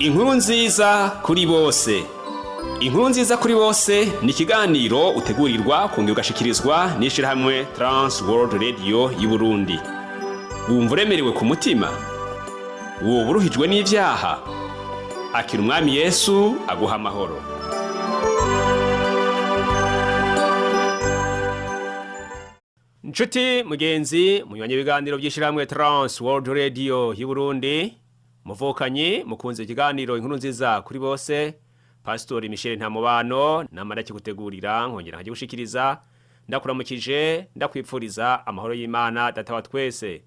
Inkuru nziza kuri bose. Inkuru nziza kuri bose ni ikiganiro utegurirwa kongera ugashikirizwa n'ishirahamwe Trans World Radio y'u Burundi. Wumva uremerewe ku mutima? Woba uruhijwe n'ivyaha? Akira umwami Yesu aguha amahoro. Nshuti mugenzi munywanyi ibiganiro by'ishirahamwe Trans World Radio y'u Burundi, muvukanyi mukunze ikiganiro inkuru nziza kuri bose. Pastor Michel Ntamubano namaraki gutegurira nkongera nkagigushikiriza, ndakuramukije ndakwipfuriza amahoro y'Imana data wa twese.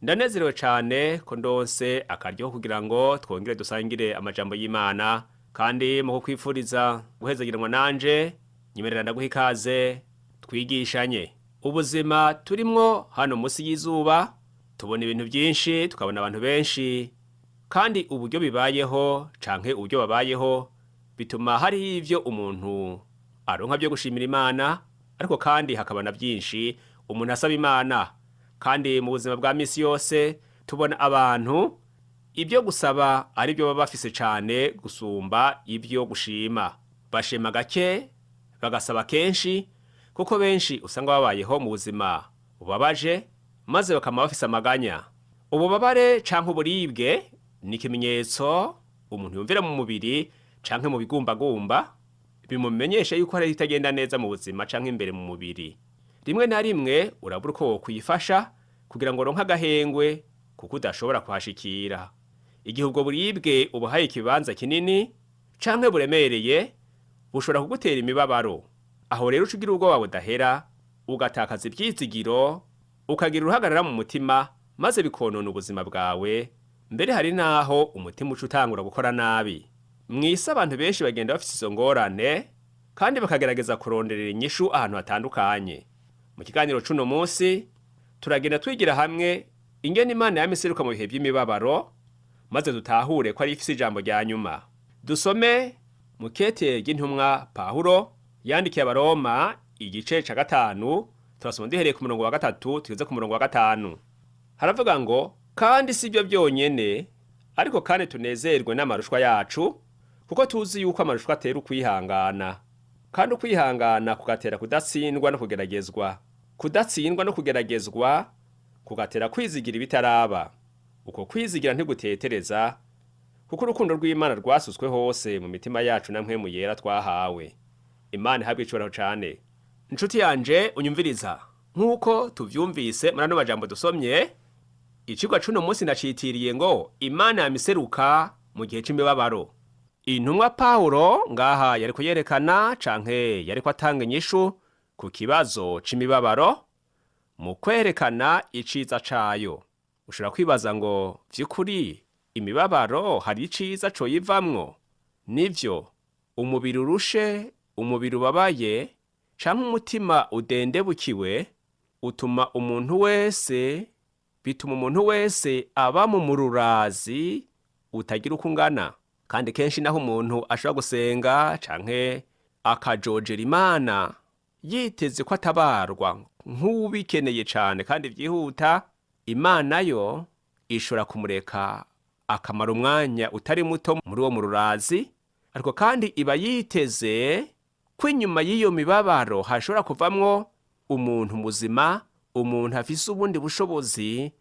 Ndanezerewe cyane ko ndonse akaryo kugira ngo twongere dusangire amajambo y'Imana, kandi mu kukwipfuriza guhezagiranwa nanje nyimerera ndaguha ikaze twigishanye. Ubuzima turimwo hano musi y'izuba tubona ibintu byinshi, tukabona abantu benshi, kandi uburyo bibayeho canke uburyo babayeho bituma hari ivyo umuntu aronka byo gushimira Imana, ariko kandi hakabana byinshi umuntu asaba Imana. Kandi mu buzima bwa misi yose tubona abantu ibyo gusaba ari byo baba bafise cyane gusumba ibyo gushima. Bashima gake bagasaba kenshi, kuko benshi usanga babayeho mu buzima bubabaje maze bakama bafise amaganya. Ububabare canke uburibwe ni ikimenyetso umuntu yumvira mu mubiri canke mu bigumbagumba bimumenyesha yuko hari itagenda neza mu buzima canke imbere mu mubiri. Rimwe na rimwe urabura uko wokwifasha kugira ngo ronka agahengwe, kuko udashobora kuhashikira. Igihe ubwo buribwe ubuhaye ikibanza kinini canke buremereye bushobora kugutera imibabaro. Aho rero ucugira ubwoba budahera, ugatakaza ivyizigiro, ukagira uruhagarara mu mutima, maze bikonona ubuzima bwawe. Mbere hari naho umutima uca utangura gukora nabi. Mwisi abantu benshi bagenda bafise izo ngorane, kandi bakagerageza kuronderera inyishu ahantu hatandukanye. Mu kiganiro c'uno munsi turagenda twigira hamwe ingene Imana yamiseruka mu bihe by'imibabaro, maze dutahure ko ari ifise ijambo rya nyuma. Dusome mu kete y'intumwa Pawulo yandikiye Abaroma igice ca 5, turasoma ndihereye ku murongo wa 3 tugeze ku murongo wa 5. Haravuga ngo, kandi si byo byonyene, ariko kandi tunezerwe n'amarushwa yacu, kuko tuzi yuko amarushwa atera ukwihangana, kandi ukwihangana kugatera kudatsindwa no kugeragezwa, kudatsindwa no kugeragezwa kugatera kwizigira ibitaraba, uko kwizigira ntigutetereza, kuko urukundo rw'Imana rwasutswe hose mu mitima yacu na mpwemu yera twahawe. Imana ihabwe icubahiro cane. Inshuti yanje unyumviriza, nk'uko tuvyumvise muri ano majambo dusomye, icigwa c'uno munsi nacitiriye ngo Imana yamiseruka mu gihe c'imibabaro. Intumwa Pawulo ngaha yariko yerekana canke yariko atanga inyishu ku kibazo c'imibabaro mu kwerekana iciza cayo. Ushobora kwibaza ngo vy'ukuri imibabaro hari iciza coyivamwo? Nivyo, umubiri urushe, umubiri ubabaye canke umutima udendebukiwe bituma umuntu wese aba mu mururazi utagira uko ungana. Kandi kenshi naho umuntu ashobora gusenga canke akajojera Imana yiteze ko atabarwa nk'ubikeneye cane kandi vyihuta, Imana yo ishobora kumureka akamara umwanya utari muto muri uwo mururazi, ariko kandi iba yiteze ko inyuma y'iyo mibabaro hashobora kuvamwo umuntu muzima, umuntu afise ubundi bushobozi,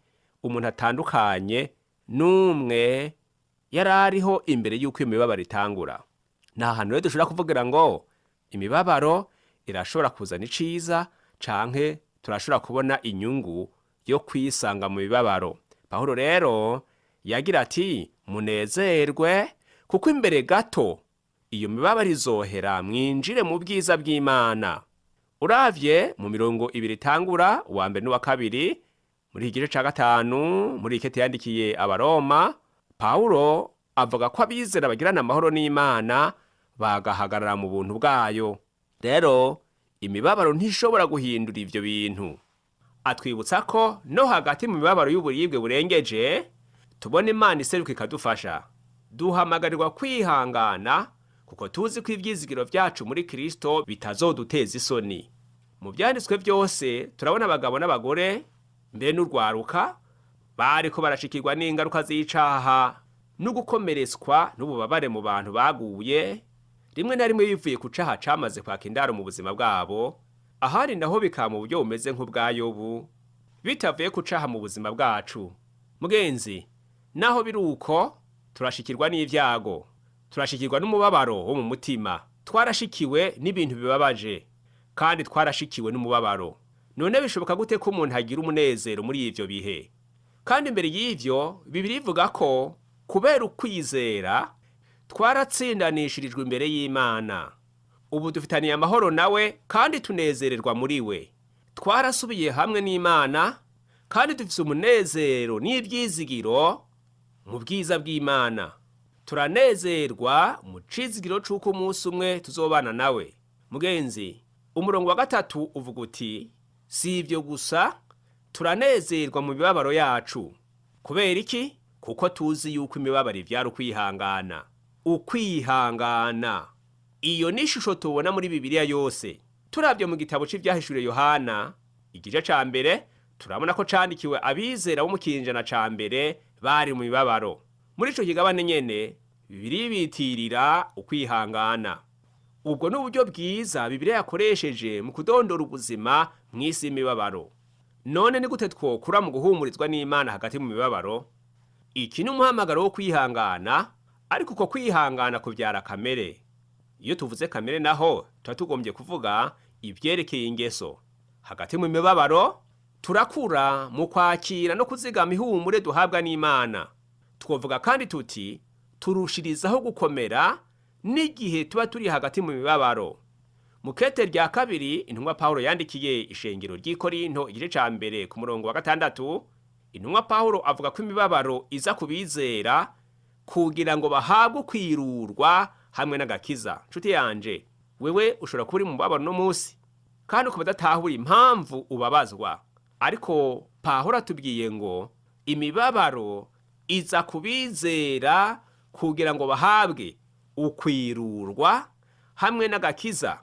umuntu atandukanye n'umwe yari ariho imbere y'uko iyo mibabaro itangura. Nta hantu rero dushobora kuvugira ngo imibabaro irashobora kuzana iciza canke turashobora kubona inyungu yo kwisanga mu mibabaro. Pawulo rero yagira ati, munezerwe, kuko imbere gato iyo mibabaro izohera, mwinjire mu bwiza bw'Imana. Uravye mu mirongo 2 itangura, uwa mbere n'uwa kabiri, muri igice ca 5 muri ikete yandikiye Abaroma, Pawulo avuga ko abizera bagirana amahoro n'Imana bagahagarara mu buntu bwayo. Rero imibabaro ntishobora guhindura ivyo bintu. Atwibutsa ko no hagati mu mibabaro y'uburibwe burengeje tubona Imana iseruka ikadufasha. Duhamagarirwa kwihangana, kuko tuzi ko ivyizigiro vyacu muri Kristo bitazoduteza isoni. Mu byanditswe byose turabona abagabo n'abagore mbere n'urwaruka bariko barashikirwa n'ingaruka z'icaha no gukomeretswa n'ububabare mu bantu baguye, rimwe na rimwe bivuye ku caha camaze kwaka indaro mu buzima bwabo, ahari naho bikaba mu buryo bumeze nk'ubwa Yobu, bitavuye ku caha mu buzima bwacu. Mugenzi, naho biri uko, turashikirwa n'ivyago, turashikirwa n'umubabaro wo mu mutima, twarashikiwe n'ibintu bibabaje, kandi twarashikiwe n'umubabaro. None bishoboka gute ko umuntu agira umunezero muri ivyo bihe? Kandi imbere y'ivyo, Bibiliya ivuga ko kubera ukwizera twaratsindanishirijwe imbere y'Imana. Ubu dufitaniye amahoro nawe kandi tunezererwa muri we. Twarasubiye hamwe n'Imana kandi dufise umunezero n'ivyizigiro mu bwiza bw'Imana. Turanezerwa mu cizigiro c'uko umunsi umwe tuzobana nawe. Mugenzi, umurongo wa 3 uvuga uti, si ivyo gusa, turanezerwa mu mibabaro yacu. Kubera iki? Kuko tuzi yuko imibabaro ivyara ukwihangana. Ukwihangana, iyo ni ishusho tubona muri Bibiliya yose. Turavye mu gitabo c'Ivyahishuriwe Yohana, igice ca mbere, turabona ko candikiwe abizera bo mu kinjana ca mbere bari mu mibabaro. Muri ico kigabane nyene, Bibiliya bitirira ukwihangana. Ubwo n'uburyo bwiza Bibiliya yakoresheje mu kudondora ubuzima mw'isi y'imibabaro. None ni gute twokura mu guhumurizwa n'Imana hagati mu mibabaro? Iki ni umuhamagaro wo kwihangana, ariko uko kwihangana kuvyara kamere. Iyo tuvuze kamere naho, tuba tugombye kuvuga ivyerekeye ingeso. Hagati mu mibabaro, turakura mu kwakira no kuzigama ihumure duhabwa n'Imana. Twovuga kandi tuti, turushirizaho gukomera n'igihe tuba turi hagati mu mibabaro. Mu kete rya 2, intumwa Pawulo yandikiye ishengero ry'i Korinto igice ca mbere ku murongo wa 6, intumwa Pawulo avuga ko imibabaro iza kubizera kugira ngo bahabwe kwirurwa hamwe n'agakiza. Nshuti yanje, wewe ushobora kuba uri mu mubabaro no musi kandi ukaba udatahura impamvu ubabazwa, ariko Pawulo atubwiye ngo imibabaro iza kubizera kugira ngo bahabwe ukwirurwa hamwe n'agakiza.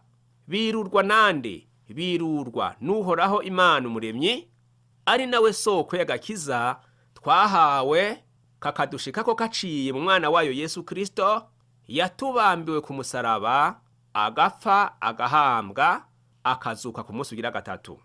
Birurwa nande? Birurwa n'Uhoraho Imana Umuremyi, ari nawe soko y'agakiza twahawe, kakadushikako kaciye mu mwana wayo Yesu Kristo, yatubambiwe ku musaraba, agapfa, agahambwa, akazuka ku munsi ugira 3.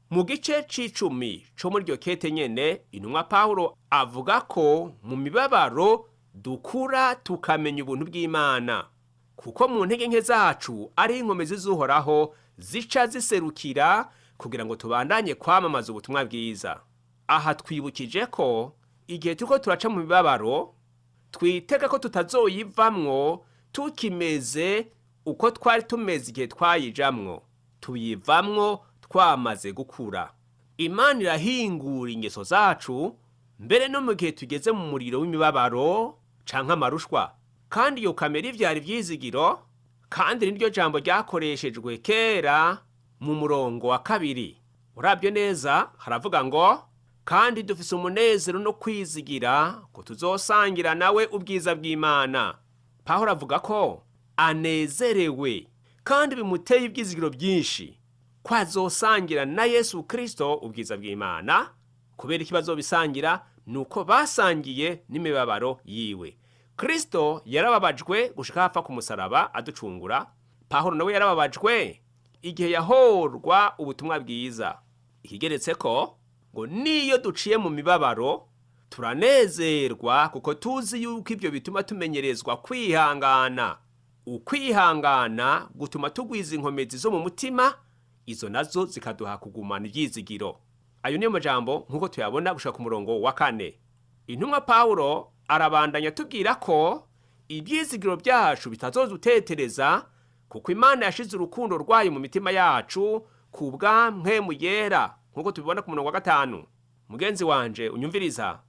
Mu gice c'icumi co muri ryo kete nyene, intumwa Pawulo avuga ko mu mibabaro dukura tukamenya ubuntu bw'Imana, kuko mu ntege nke zacu ari inkomezi z'Uhoraho zica ziserukira kugira ngo tubandanye kwamamaza ubutumwa bwiza. Aha twibukije ko igihe turiko turaca mu mibabaro twitega ko tutazoyivamwo tukimeze uko twari tumeze igihe twayijamwo, tuyivamwo twamaze gukura. Imana irahingura ingeso zacu mbere no mu gihe tugeze mu muriro w'imibabaro canke amarushwa. Kandi iyo kamere ivyara ivyizigiro, kandi niryo jambo ryakoreshejwe kera mu murongo wa 2. Uravye neza haravuga ngo kandi dufise umunezero no kwizigira ko tuzosangira nawe ubwiza bw'Imana. Pawulo avuga ko anezerewe kandi bimuteye ibyizigiro byinshi ko azosangira na Yesu Kristo ubwiza bw'Imana. Kubera ikibazo bisangira nuko basangiye n'imibabaro yiwe. Kristo yarababajwe gushika hapfa ku musaraba aducungura. Pawulo nawe yarababajwe igihe yahorwa ubutumwa bwiza. Ikigeretse ko ngo niyo duciye mu mibabaro turanezerwa kuko tuzi yuko ibyo bituma tumenyerezwa kwihangana. Ukwihangana gutuma tugwiza inkomezi zo mu mutima, izo nazo zikaduha kugumana ibyizigiro. Ayo niyo majambo nkuko tuyabona gushaka ku murongo wa 4. Intumwa Pawulo arabandanya tubwira ko ibyizigiro byacu bitazodutetereza kuko Imana yashize urukundo rwayo mu mitima yacu kubwa mpwemu yera, nkuko tubibona ku murongo wa 5. Mugenzi wanje unyumviriza,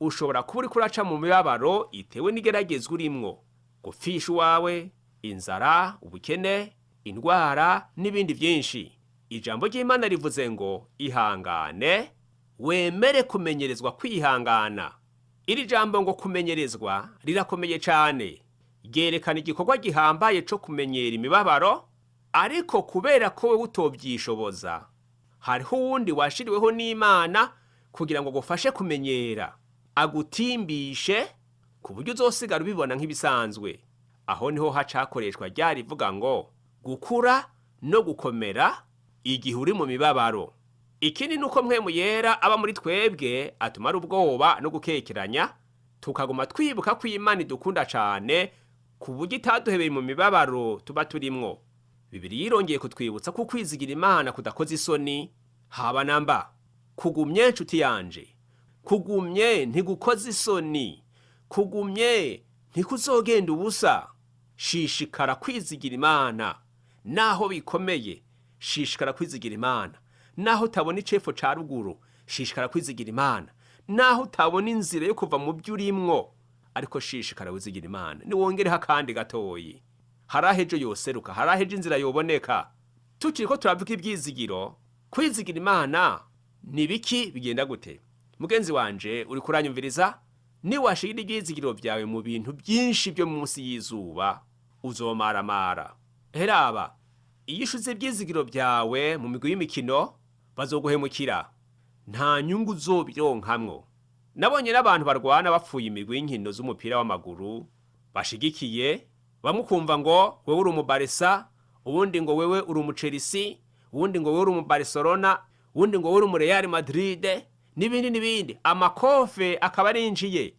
ushobora kuba uri kuraca mu mibabaro itewe n'igeragezwa urimwo, gupfisha uwawe, inzara, ubukene, indwara n'ibindi byinshi. Ijambo ry'Imana rivuze ngo ihangane, wemere kumenyerezwa kwihangana. Iri jambo ngo kumenyerezwa rirakomeye cyane, ryerekana igikorwa gihambaye cyo kumenyera imibabaro, ariko kubera ko wewe utobyishoboza, hariho uwundi washiriweho n'Imana kugira ngo gufashe kumenyera, agutimbishe ku buryo uzosigara ubibona nk'ibisanzwe. Aho niho hacakoreshwa ryari vuga ngo gukura no gukomera igihe uri mu mibabaro. Ikindi nuko mpwemu yera aba muri twebwe atumara ubwoba no gukekeranya, tukaguma twibuka ko Imana idukunda cyane ku buryo itaduhebeye mu mibabaro tuba turimwo. Bibiliya irongeye kutwibutsa ko kwizigira Imana kudakoze isoni haba namba. Kugumye nshuti yanje, kugumye ntigukoze isoni, kugumye ntikuzogenda ubusa. Shishikara kwizigira Imana naho bikomeye, shishikara kwizigira Imana naho utabona icefo ca ruguru, shishikara kwizigira Imana naho utabona inzira yo kuva mu byo urimwo, ariko shishikara wizigira Imana. Niwongereho akandi gatoyi, harahejo yoseruka, harahejo inzira yoboneka. Tukiri ko turavuga ibyizigiro, kwizigira Imana ni biki bigenda gute? Mugenzi wanje uri kuranyumviriza, ni washira ibyizigiro byawe mu bintu byinshi byo munsi y'izuba, uzomaramara. Heraba, iyo ushize ibyizigiro byawe mu migwi y'imikino, bazoguhemukira, nta nyungu uzobironkamwo. Nabonye n'abantu barwana bapfuye imigwi y'inkino z'umupira w'amaguru bashigikiye, bamwe kumva ngo wewe uri umubaresa, ubundi ngo wewe uri umuChelsea, ubundi ngo wewe uri umuBarcelona, ubundi ngo wewe uri umuReal Madrid, n'ibindi. Amakofe akaba arinjiye.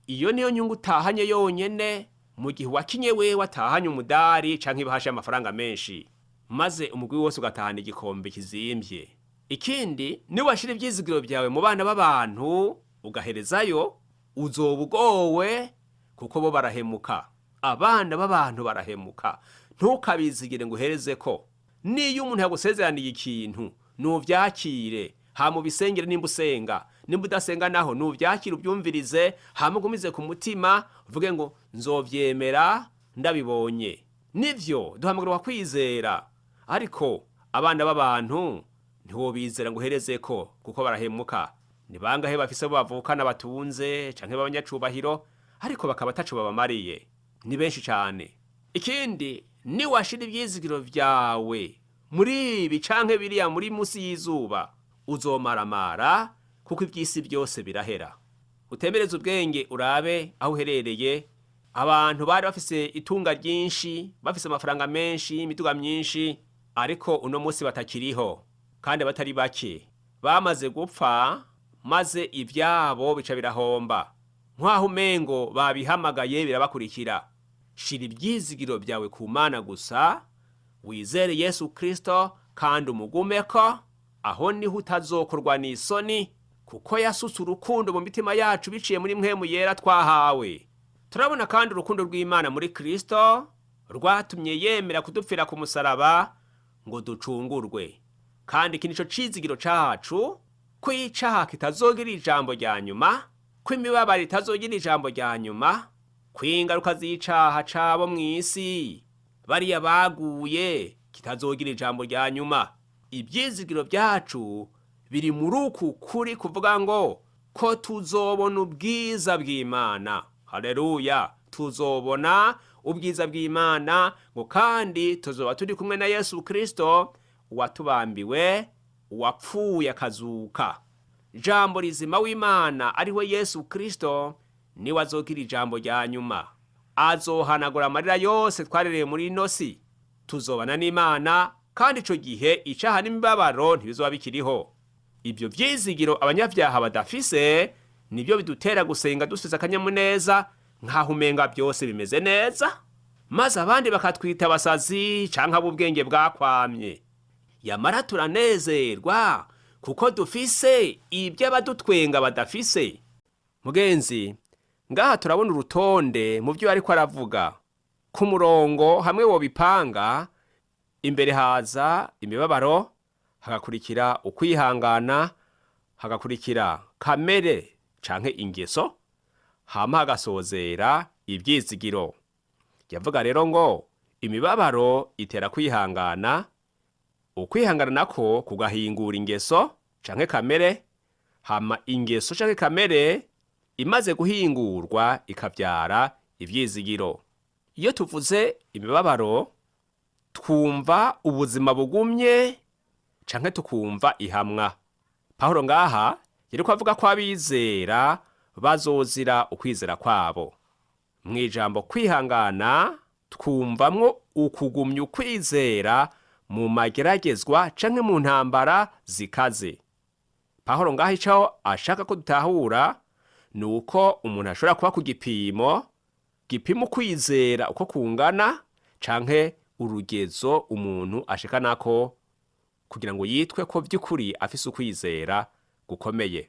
Iyo niyo nyungu utahanye yonyene mu gihe wakinye wewe watahanye umudari canke ibahasha amafaranga menshi, maze umugwi wose ugatahana igikombe kizimbye. Ikindi ni washira ibyizigiro byawe mu bana b'abantu ugaherezayo, uzobugowe kuko bo barahemuka. Abana b'abantu barahemuka, ntukabizigire ngo uhereze ko. Niyo umuntu yagusezeraniye ikintu nuvyakire, hama ubisengere nimba usenga, nimba udasenga naho nuvyakire ubyumvirize, hama ugumize ku mutima uvuge ngo nzovyemera ndabibonye. Nivyo duhamagarwa kwizera, ariko abana b'abantu ntiwobizera ngo uhereze ko kuko barahemuka. Ni bangahe bafise bavukana batunze canke b'abanyacubahiro ariko bakaba tacu babamariye? Ni benshi cyane. Ikindi ni washira ibyizigiro byawe muri ibi canke biriya muri musi y'izuba, uzomaramara kuko ibyisi byose birahera. Utemereze ubwenge urabe aho uherereye. Abantu bari bafise itunga ryinshi, bafise amafaranga menshi, imituga myinshi, ariko uno munsi batakiriho, kandi batari bake bamaze gupfa, maze ivyabo bica birahomba. Nk'aho umengo babihamagaye birabakurikira. Shira ibyizigiro byawe ku Mana gusa, wizere Yesu Kristo kandi umugumeko, aho niho utazokorwa n'isoni, kuko yasutse urukundo mu mitima yacu biciye muri mpwemu yera twahawe. Turabona kandi urukundo rw'Imana muri Kristo rwatumye yemera kudupfira ku musaraba ngo ducungurwe. Kandi iki nico cizigiro cacu, ko icaha kitazogira ijambo rya nyuma, ko imibabaro itazogira ijambo rya nyuma, ko ingaruka z'icaha cabo mw'isi bariya baguye kitazogira ijambo rya nyuma. Ibyizigiro byacu biri muri uku kuri kuvuga ngo ko tuzobona ubwiza bw'Imana. Haleluya! Tuzobona ubwiza bw'Imana, ngo kandi tuzoba turi kumwe na Yesu Kristo uwatubambiwe, uwapfuye akazuka. Jambo rizima w'Imana ariwe Yesu Kristo niwe azogira ijambo rya nyuma, azohanagura amarira yose twarereye muri ino si. Tuzobana n'Imana, kandi ico gihe icaha n'imibabaro ntibizoba bikiriho. Ibyo vyizigiro abanyavyaha badafise nibyo bidutera gusenga dusize akanyamuneza nkaho umenga byose bimeze neza, maze abandi bakatwita abasazi canke ab'ubwenge bwakwamye. Yamara turanezerwa kuko dufise ibyo abadutwenga badafise. Mugenzi, ngaha turabona urutonde mu byo ariko aravuga. Ku murongo hamwe wobipanga, imbere haza imibabaro, hagakurikira ukwihangana, hagakurikira kamere canke ingeso, hama hagasozera ibyizigiro. Yavuga rero ngo imibabaro itera kwihangana, ukwihangana nako kugahingura ingeso canke kamere, hama ingeso canke kamere imaze guhingurwa ikavyara ivyizigiro. Iyo tuvuze imibabaro twumva ubuzima bugumye canke tukumva ihamwa. Pawulo ngaha yariko avuga ko abizera bazozira ukwizera kwabo. Mwijambo kwihangana twumvamwo ukugumya ukwizera mu mageragezwa canke mu ntambara zikaze. Pawulo ngaha ico ashaka ko dutahura nuko umuntu ashobora kuba ku gipimo ukwizera uko kungana, canke urugezo umuntu ashikanako kugira ngo yitwe ko vy'ukuri afise ukwizera gukomeye.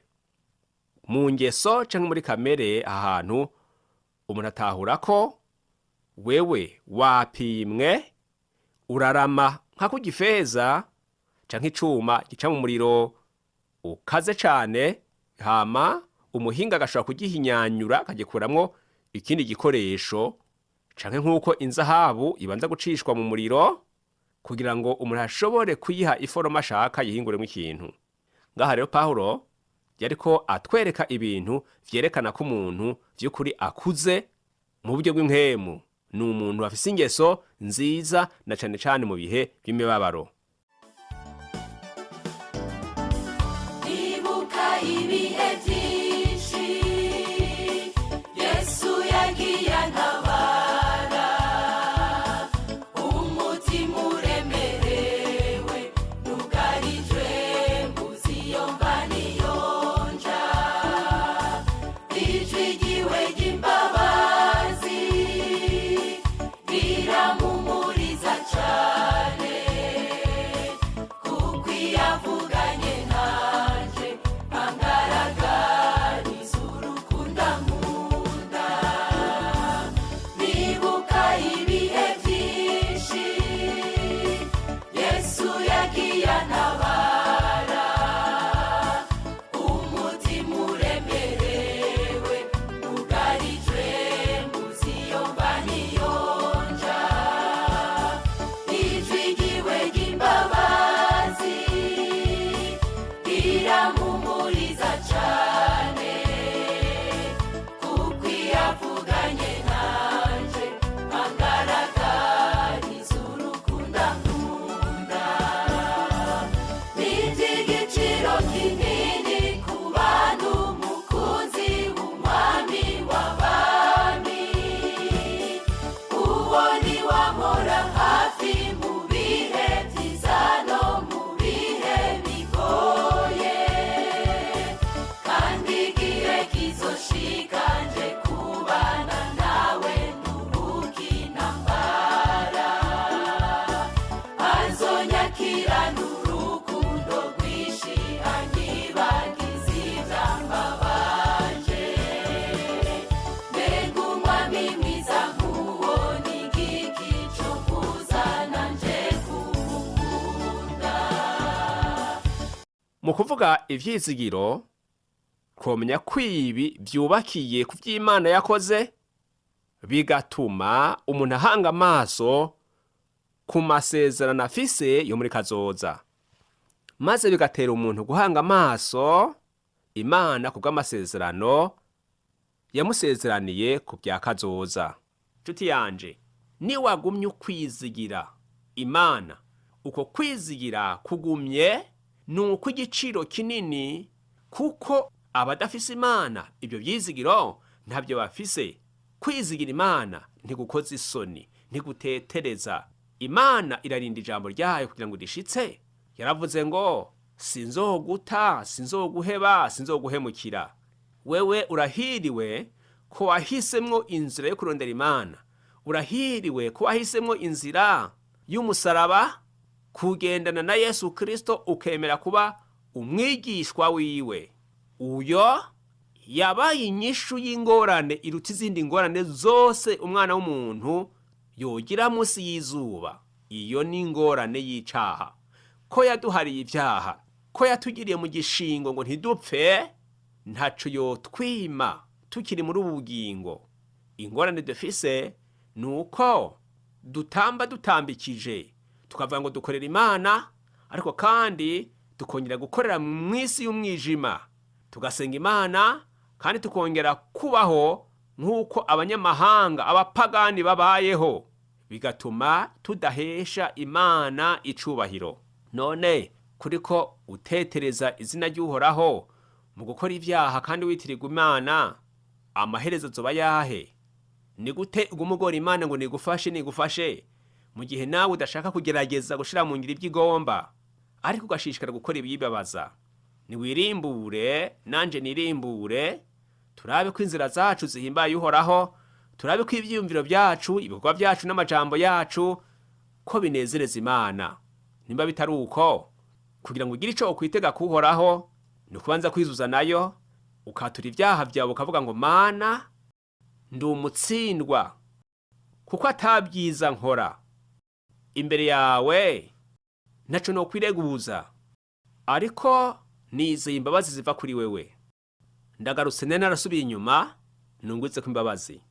Mu ngeso canke muri kamere, ahantu umuntu atahura ko wewe wapimwe, urarama nka ku gifeza canke icuma gica mu muriro ukaze cane, hama umuhinga agashobora kugihinyanyura akagikuramwo ikindi gikoresho, canke nk'uko inzahabu ibanza gucishwa mu muriro kugira ngo umuntu ashobore kuyiha iforoma ashaka yihinguremo ikintu. Ngaha rero Pawulo yariko atwereka ibintu vyerekana ko umuntu vy'ukuri akuze mu buryo bw'impwemu, ni umuntu afise ingeso nziza na cane cane mu bihe by'imibabaro. Ibuka ibihe byinshi Yesu yagiye antabara, umutima uremerewe nugarijwe mbuzi iyo mva niyo nja, ijwi ryiwe ry'imbabazi riramumuriza cane, mu kuvuga ivyizigiro twomenya ko ibi vyubakiye ku vy'Imana yakoze, bigatuma umuntu ahanga amaso ku masezerano afise yo muri kazoza, maze bigatera umuntu guhanga amaso Imana kubw'amasezerano yamusezeraniye ku bya kazoza. Nshuti yanje, niwagumye ukwizigira Imana, uko kwizigira kugumye nuko igiciro kinini, kuko abadafise Imana ibyo byizigiro ntabyo bafise. Kwizigira Imana ntigukoza isoni, ntigutetereza. Imana irarinda ijambo ryayo kugira ngo rishitse. Yaravuze ngo sinzoguta, sinzoguheba, sinzoguhemukira. Wewe urahiriwe ko wahisemwo inzira yo kurondera Imana. Urahiriwe ko wahisemwo inzira y'umusaraba, kugendana na Yesu Kristo, ukemera kuba umwigishwa wiwe. Uyo yabaye inyishu y'ingorane iruta izindi ngorane zose umwana w'umuntu yogira munsi y'izuba. Iyo ni ingorane y'icaha, ko yaduhariye ibyaha, ko yatugiriye mu gishingo ngo ntidupfe, ntaco yotwima tukiri muri ubu bugingo. Ingorane dufise nuko dutamba dutambikije, tukavuga ngo dukorera Imana, ariko kandi tukongera gukorera mu isi y'umwijima. Tugasenga Imana kandi tukongera kubaho nk'uko abanyamahanga, abapagani babayeho, bigatuma tudahesha Imana icubahiro. None kuriko utetereza izina ry'Uhoraho mu gukora ivyaha kandi witirirwa Imana, amaherezo zoba yahe? Ni gute ugumugora Imana ngo nigufashe mu gihe nawe udashaka kugerageza gushira mu ngiro iby'igomba, ariko ugashishikara gukora ibibabaza? Niwirimbure nanje nirimbure, turabe ko inzira zacu zihimbaye Uhoraho, turabe ko ivyiyumviro byacu, ibikorwa byacu n'amajambo yacu ko binezereza Imana. Nimba bitari uko, kugira ngo ugire ico ukwitega kuhoraho, ni kubanza kwizuza nayo, ukatura ibyaha byawe ukavuga ngo Mana ndi umutsindwa, kuko atabyiza nkora imbere yawe naco no kwireguza, ariko nizeye imbabazi ziva kuri wewe. Ndagarutse nene narasubiye inyuma, nungutse ko imbabazi.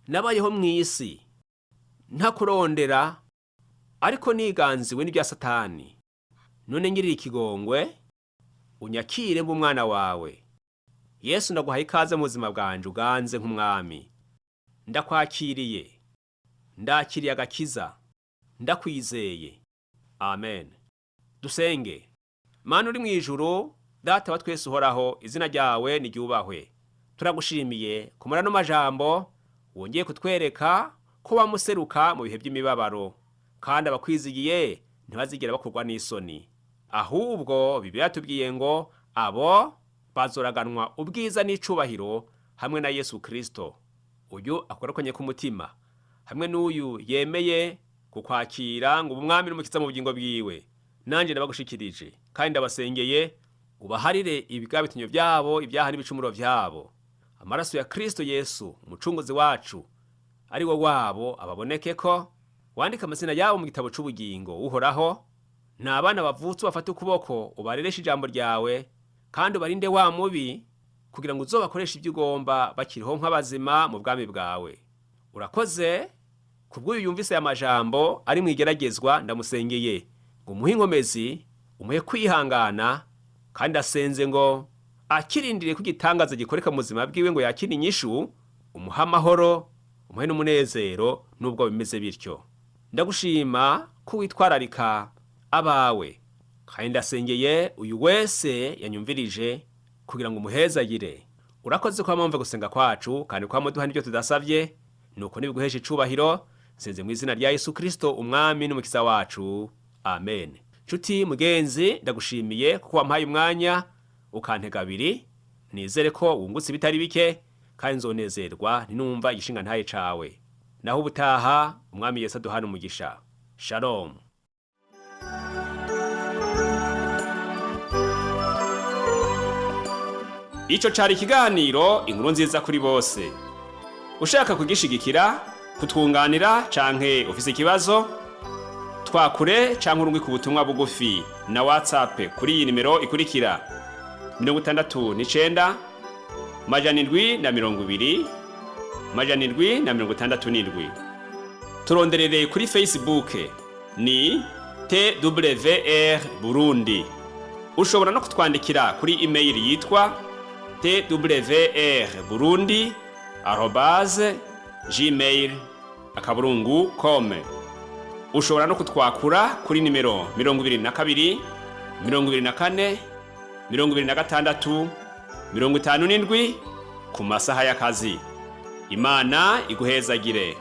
Nabayeho mw'isi ntakurondera, ariko niganziwe n'ibya Satani. None ngirira ikigongwe, unyakire mu mwana wawe. Yesu, ndaguhaye ikaze mu buzima bwanje, uganze nk'umwami. Ndakwakiriye, ndakiriye agakiza, ndakwizeye. Amen. Dusenge. Mana uri mw'ijuru, Data wa twese uhoraho, izina ryawe niryubahwe. Turagushimiye kumara no majambo wongeye kutwereka ko wamuseruka mu bihe by'imibabaro, kandi abakwizigiye ntibazigera bakurwa n'isoni. Ahubwo Bibiliya yatubwiye ngo abo bazoraganwa ubwiza n'icubahiro hamwe na Yesu Kristo. Uyu akorakonye ku mutima, hamwe n'uyu yemeye kukwakira ngo umwami n'umukiza mu bugingo bwiwe. Nanje ndabagushikirije kandi ndabasengeye, ubaharire ibigabitinyo byabo, ibyaha n'ibicumuro byabo. Amaraso ya Kristo Yesu umucunguzi wacu ari wo wabo ababoneke ko, wandika amazina yabo mu gitabo c'ubugingo Uhoraho. N'abana bavutse bafata ukuboko ubarereshe ijambo ryawe, kandi ubarinde wa mubi, kugira ngo uzobakoreshe ibyo ugomba bakiriho nk'abazima mu bwami bwawe. Urakoze kubw'uyu yumvise aya majambo ari mwigeragezwa. Ndamusengeye ngo umuhe inkomezi, umuhe kwihangana, kandi asenze ngo akirindire ko igitangaza gikoreka mu buzima bwiwe, ngo yakire inyishu, umuhe amahoro, umuhe n'umunezero nubwo bimeze bityo. Ndagushima ko witwararika abawe, kandi ndasengeye uyu wese yanyumvirije kugira ngo umuhezagire. Urakoze ko wamwumva gusenga kwacu, kandi ko wamuduha n'ibyo tudasavye, nuko nibiguhesha icubahiro. Nsenze mu izina rya Yesu Kristo umwami n'umukiza wacu. Amen. Nshuti mugenzi, ndagushimiye kuko wampaye umwanya ukantega abiri. Nizere ko wungutse bitari bike, kandi nzonezerwa ninumva igishinga ntaye cawe. Naho ubutaha, umwami Yesu aduhana umugisha. Shalom. Ico cari ikiganiro Inkuru Nziza kuri Bose. Ushaka kugishigikira, kutwunganira canke ufise ikibazo, twakure canke urungike ubutumwa bugufi na WhatsApp kuri iyi nimero ikurikira 69 720 767. Turonderere kuri Facebook ni TWR Burundi. Ushobora no kutwandikira kuri email yitwa twrburundi@gmail.com. Ushobora no kutwakura kuri nimero 22 24 26 57 ku masaha y'akazi. Imana iguhezagire.